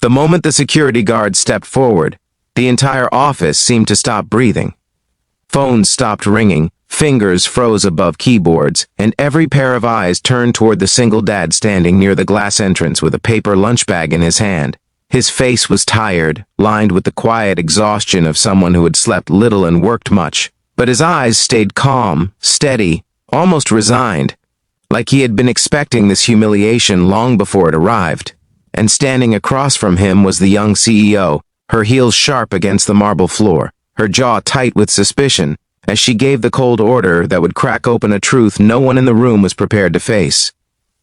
The moment the security guard stepped forward, the entire office seemed to stop breathing. Phones stopped ringing, fingers froze above keyboards, and every pair of eyes turned toward the single dad standing near the glass entrance with a paper lunch bag in his hand. His face was tired, lined with the quiet exhaustion of someone who had slept little and worked much, but his eyes stayed calm, steady, almost resigned, like he had been expecting this humiliation long before it arrived. And standing across from him was the young CEO, her heels sharp against the marble floor, her jaw tight with suspicion, as she gave the cold order that would crack open a truth no one in the room was prepared to face.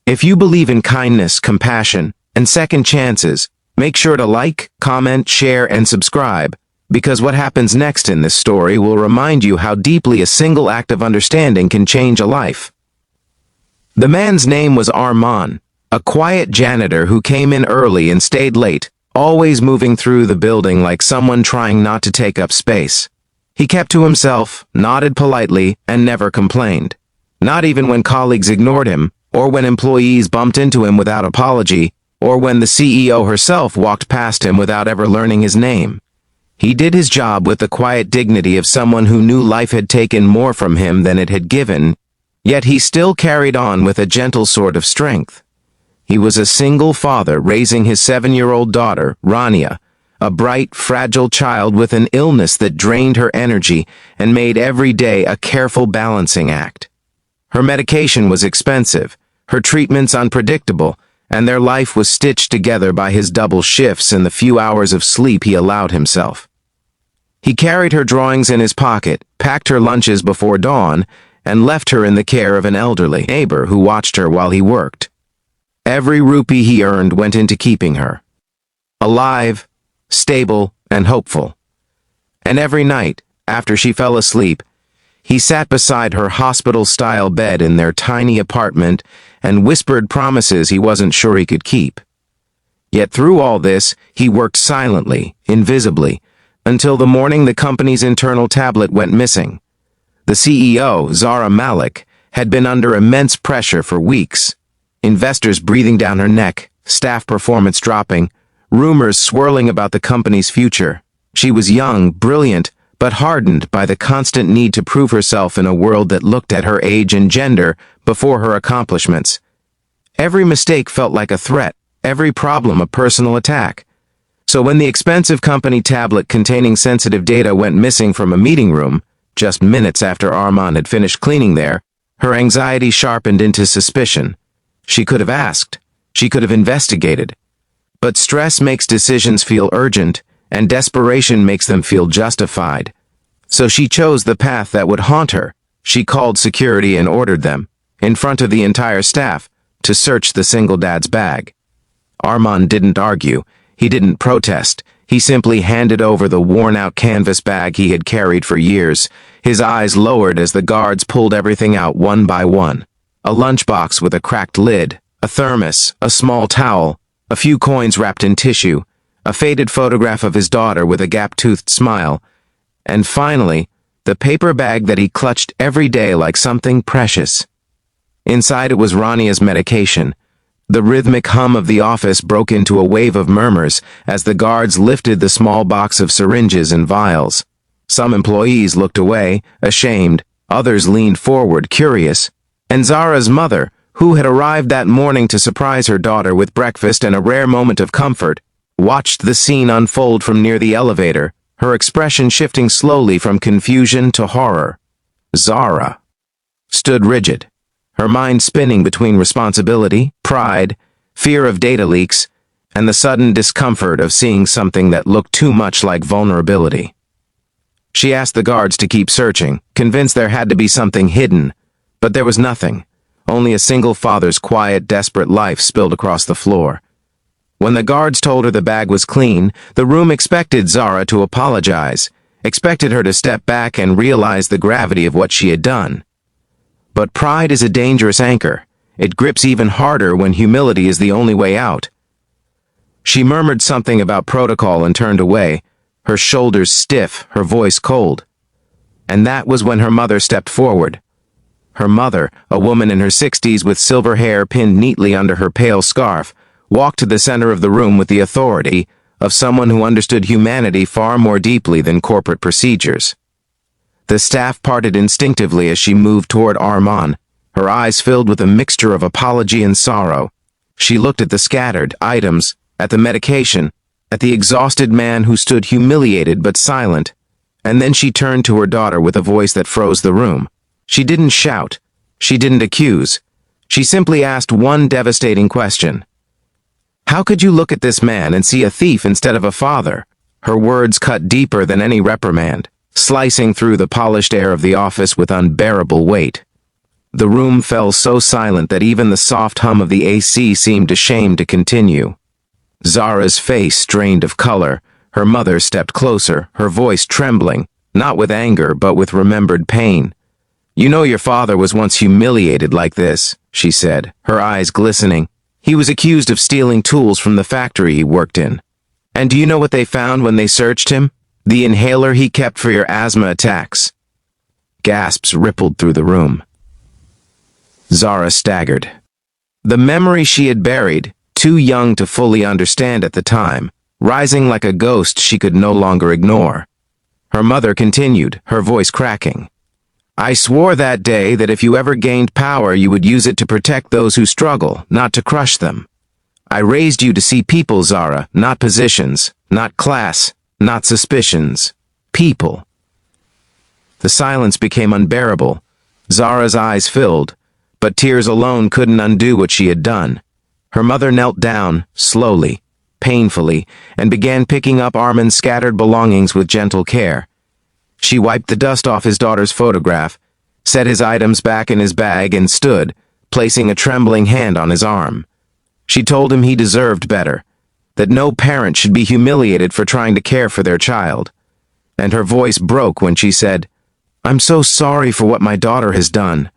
If you believe in kindness, compassion, and second chances, make sure to like, comment, share, and subscribe, because what happens next in this story will remind you how deeply a single act of understanding can change a life. The man's name was Armand, a quiet janitor who came in early and stayed late, always moving through the building like someone trying not to take up space. He kept to himself, nodded politely, and never complained. Not even when colleagues ignored him, or when employees bumped into him without apology, or when the CEO herself walked past him without ever learning his name. He did his job with the quiet dignity of someone who knew life had taken more from him than it had given, yet he still carried on with a gentle sort of strength. He was a single father raising his 7-year-old daughter, Rania, a bright, fragile child with an illness that drained her energy and made every day a careful balancing act. Her medication was expensive, her treatments unpredictable, and their life was stitched together by his double shifts and the few hours of sleep he allowed himself. He carried her drawings in his pocket, packed her lunches before dawn, and left her in the care of an elderly neighbor who watched her while he worked. Every rupee he earned went into keeping her alive, stable, and hopeful. And every night, after she fell asleep, he sat beside her hospital-style bed in their tiny apartment and whispered promises he wasn't sure he could keep. Yet through all this, he worked silently, invisibly, until the morning the company's internal tablet went missing. The CEO, Zara Malik, had been under immense pressure for weeks. Investors breathing down her neck, staff performance dropping, rumors swirling about the company's future. She was young, brilliant, but hardened by the constant need to prove herself in a world that looked at her age and gender before her accomplishments. Every mistake felt like a threat, every problem a personal attack. So when the expensive company tablet containing sensitive data went missing from a meeting room, just minutes after Armand had finished cleaning there, her anxiety sharpened into suspicion. She could have asked. She could have investigated. But stress makes decisions feel urgent, and desperation makes them feel justified. So she chose the path that would haunt her. She called security and ordered them, in front of the entire staff, to search the single dad's bag. Armand didn't argue. He didn't protest. He simply handed over the worn-out canvas bag he had carried for years, his eyes lowered as the guards pulled everything out one by one. A lunchbox with a cracked lid, a thermos, a small towel, a few coins wrapped in tissue, a faded photograph of his daughter with a gap-toothed smile, and finally, the paper bag that he clutched every day like something precious. Inside it was Rania's medication. The rhythmic hum of the office broke into a wave of murmurs as the guards lifted the small box of syringes and vials. Some employees looked away, ashamed, others leaned forward, curious, and Zara's mother, who had arrived that morning to surprise her daughter with breakfast and a rare moment of comfort, watched the scene unfold from near the elevator, her expression shifting slowly from confusion to horror. Zara stood rigid, her mind spinning between responsibility, pride, fear of data leaks, and the sudden discomfort of seeing something that looked too much like vulnerability. She asked the guards to keep searching, convinced there had to be something hidden, but there was nothing. Only a single father's quiet, desperate life spilled across the floor. When the guards told her the bag was clean, the room expected Zara to apologize, expected her to step back and realize the gravity of what she had done. But pride is a dangerous anchor. It grips even harder when humility is the only way out. She murmured something about protocol and turned away, her shoulders stiff, her voice cold. And that was when her mother stepped forward. Her mother, a woman in her 60s with silver hair pinned neatly under her pale scarf, walked to the center of the room with the authority of someone who understood humanity far more deeply than corporate procedures. The staff parted instinctively as she moved toward Armand, her eyes filled with a mixture of apology and sorrow. She looked at the scattered items, at the medication, at the exhausted man who stood humiliated but silent, and then she turned to her daughter with a voice that froze the room. She didn't shout. She didn't accuse. She simply asked one devastating question. "How could you look at this man and see a thief instead of a father?" Her words cut deeper than any reprimand, slicing through the polished air of the office with unbearable weight. The room fell so silent that even the soft hum of the AC seemed ashamed to continue. Zara's face drained of color. Her mother stepped closer, her voice trembling, not with anger but with remembered pain. "You know your father was once humiliated like this," she said, her eyes glistening. "He was accused of stealing tools from the factory he worked in. And do you know what they found when they searched him? The inhaler he kept for your asthma attacks." Gasps rippled through the room. Zara staggered. The memory she had buried, too young to fully understand at the time, rising like a ghost she could no longer ignore. Her mother continued, her voice cracking. "I swore that day that if you ever gained power you would use it to protect those who struggle, not to crush them. I raised you to see people, Zara, not positions, not class, not suspicions. People." The silence became unbearable. Zara's eyes filled, but tears alone couldn't undo what she had done. Her mother knelt down, slowly, painfully, and began picking up Armand's scattered belongings with gentle care. She wiped the dust off his daughter's photograph, set his items back in his bag, and stood, placing a trembling hand on his arm. She told him he deserved better, that no parent should be humiliated for trying to care for their child. And her voice broke when she said, "I'm so sorry for what my daughter has done."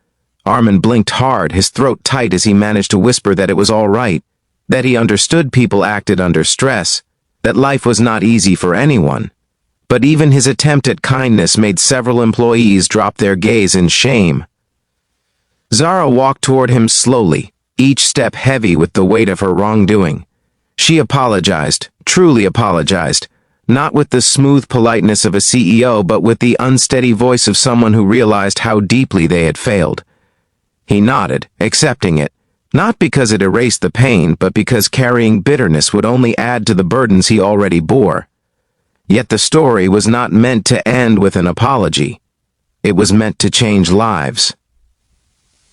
Armand blinked hard, his throat tight as he managed to whisper that it was all right, that he understood people acted under stress, that life was not easy for anyone. But even his attempt at kindness made several employees drop their gaze in shame. Zara walked toward him slowly, each step heavy with the weight of her wrongdoing. She apologized, truly apologized, not with the smooth politeness of a CEO but with the unsteady voice of someone who realized how deeply they had failed. He nodded, accepting it, not because it erased the pain, but because carrying bitterness would only add to the burdens he already bore. Yet the story was not meant to end with an apology. It was meant to change lives.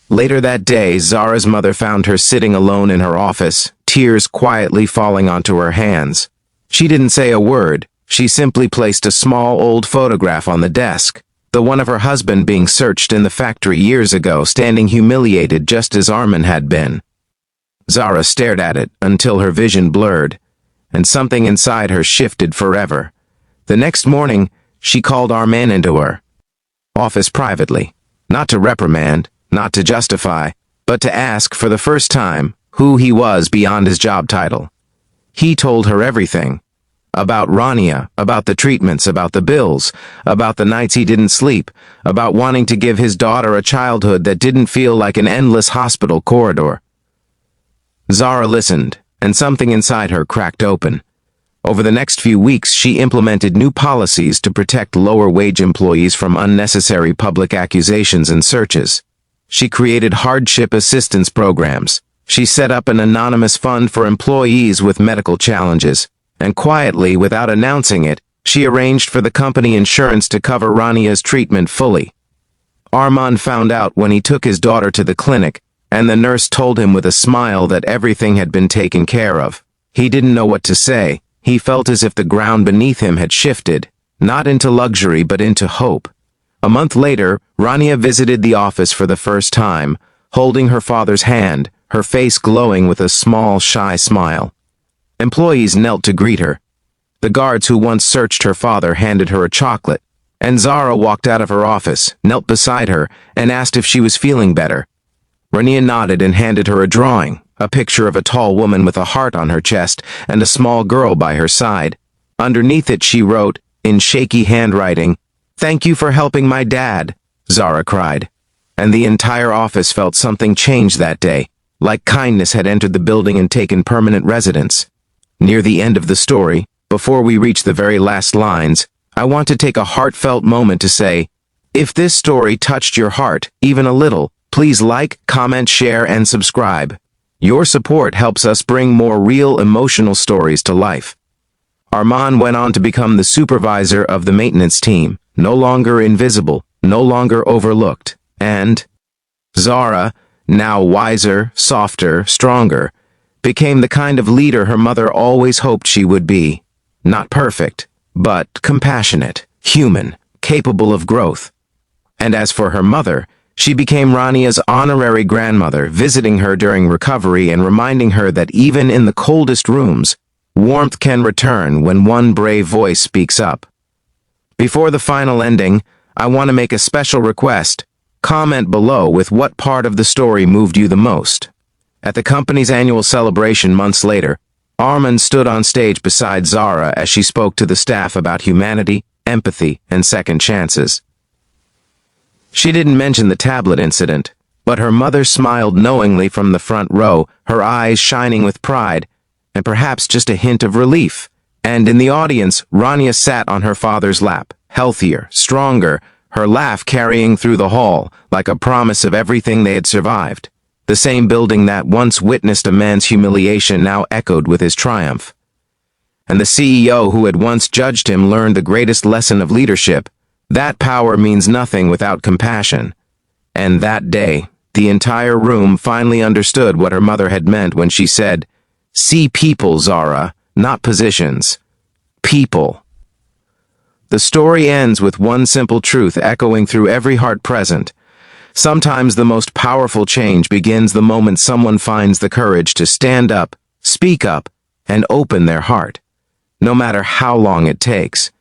Later that day, Zara's mother found her sitting alone in her office, tears quietly falling onto her hands. She didn't say a word. She simply placed a small old photograph on the desk, the one of her husband being searched in the factory years ago, standing humiliated just as Armand had been. Zara stared at it until her vision blurred, and something inside her shifted forever. The next morning, she called Armand into her office privately, not to reprimand, not to justify, but to ask for the first time who he was beyond his job title. He told her everything. About Rania, about the treatments, about the bills, about the nights he didn't sleep, about wanting to give his daughter a childhood that didn't feel like an endless hospital corridor. Zara listened, and something inside her cracked open. Over the next few weeks, she implemented new policies to protect lower-wage employees from unnecessary public accusations and searches. She created hardship assistance programs. She set up an anonymous fund for employees with medical challenges. And quietly, without announcing it, she arranged for the company insurance to cover Rania's treatment fully. Armand found out when he took his daughter to the clinic, and the nurse told him with a smile that everything had been taken care of. He didn't know what to say. He felt as if the ground beneath him had shifted, not into luxury but into hope. A month later, Rania visited the office for the first time, holding her father's hand, her face glowing with a small, shy smile. Employees knelt to greet her. The guards who once searched her father handed her a chocolate, and Zara walked out of her office, knelt beside her, and asked if she was feeling better. Rania nodded and handed her a drawing, a picture of a tall woman with a heart on her chest and a small girl by her side. Underneath it she wrote, in shaky handwriting, "Thank you for helping my dad," Zara cried. And the entire office felt something change that day. like kindness had entered the building and taken permanent residence. Near the end of the story, before we reach the very last lines, I want to take a heartfelt moment to say, if this story touched your heart, even a little, please like, comment, share, and subscribe. Your support helps us bring more real emotional stories to life. Armand went on to become the supervisor of the maintenance team, no longer invisible, no longer overlooked, and Zara, now wiser, softer, stronger, became the kind of leader her mother always hoped she would be. Not perfect, but compassionate, human, capable of growth. And as for her mother, she became Rania's honorary grandmother, visiting her during recovery and reminding her that even in the coldest rooms, warmth can return when one brave voice speaks up. Before the final ending, I want to make a special request. Comment below with what part of the story moved you the most. At the company's annual celebration months later, Armand stood on stage beside Zara as she spoke to the staff about humanity, empathy, and second chances. She didn't mention the tablet incident, but her mother smiled knowingly from the front row, her eyes shining with pride, and perhaps just a hint of relief. And in the audience, Rania sat on her father's lap, healthier, stronger, her laugh carrying through the hall like a promise of everything they had survived. The same building that once witnessed a man's humiliation now echoed with his triumph. And the CEO who had once judged him learned the greatest lesson of leadership. That power means nothing without compassion. And that day, the entire room finally understood what her mother had meant when she said, "See people, Zara, not positions. People." The story ends with one simple truth echoing through every heart present. Sometimes the most powerful change begins the moment someone finds the courage to stand up, speak up, and open their heart. No matter how long it takes.